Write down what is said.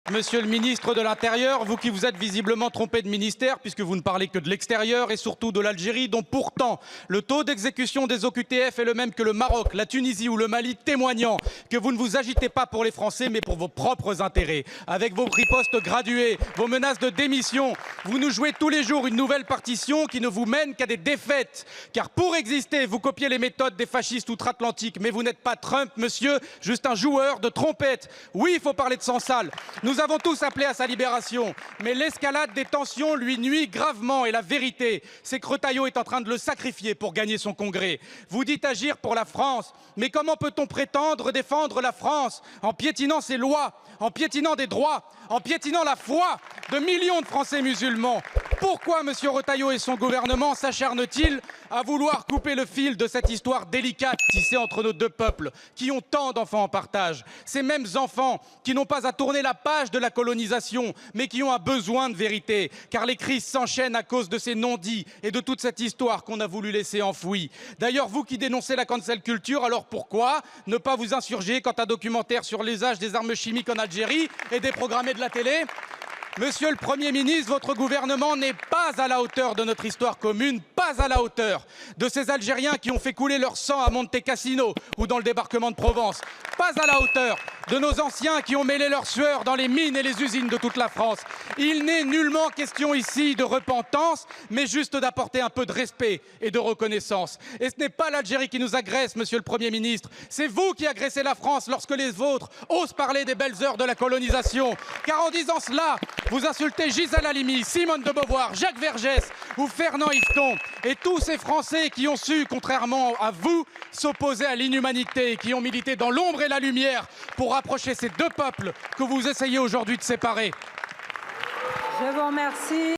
Monsieur le ministre de l'Intérieur, vous qui vous êtes visiblement trompé de ministère, puisque vous ne parlez que de l'extérieur et surtout de l'Algérie, dont pourtant le taux d'exécution des OQTF est le même que le Maroc, la Tunisie ou le Mali, témoignant que vous ne vous agitez pas pour les Français, mais pour vos propres intérêts. Avec vos ripostes graduées, vos menaces de démission, vous nous jouez tous les jours une nouvelle partition qui ne vous mène qu'à des défaites. Car pour exister, vous copiez les méthodes des fascistes outre-Atlantique, mais vous n'êtes pas Trump, monsieur, juste un joueur de trompette. Oui, il faut parler de sang sale. Nous avons tous appelé à sa libération, mais l'escalade des tensions lui nuit gravement et la vérité, c'est que Retailleau est en train de le sacrifier pour gagner son congrès. Vous dites agir pour la France, mais comment peut-on prétendre défendre la France en piétinant ses lois, en piétinant des droits, en piétinant la foi de millions de Français musulmans? Pourquoi M. Retailleau et son gouvernement s'acharnent-ils à vouloir couper le fil de cette histoire délicate tissée entre nos deux peuples qui ont tant d'enfants en partage? Ces mêmes enfants qui n'ont pas à tourner la page de la colonisation, mais qui ont un besoin de vérité, car les crises s'enchaînent à cause de ces non-dits et de toute cette histoire qu'on a voulu laisser enfouie. D'ailleurs, vous qui dénoncez la cancel culture, alors pourquoi ne pas vous insurger quand un documentaire sur l'usage des armes chimiques en Algérie est déprogrammé de la télé? Monsieur le Premier ministre, votre gouvernement n'est pas à la hauteur de notre histoire commune, pas à la hauteur de ces Algériens qui ont fait couler leur sang à Monte Cassino ou dans le débarquement de Provence, pas à la hauteur de nos anciens qui ont mêlé leur sueur dans les mines et les usines de toute la France. Il n'est nullement question ici de repentance, mais juste d'apporter un peu de respect et de reconnaissance. Et ce n'est pas l'Algérie qui nous agresse, monsieur le Premier ministre, c'est vous qui agressez la France lorsque les vôtres osent parler des belles heures de la colonisation. Car en disant cela, vous insultez Gisèle Halimi, Simone de Beauvoir, Jacques Vergès ou Fernand Yveton et tous ces Français qui ont su, contrairement à vous, s'opposer à l'inhumanité et qui ont milité dans l'ombre et la lumière pour rapprocher ces deux peuples que vous essayez aujourd'hui de séparer. Je vous remercie.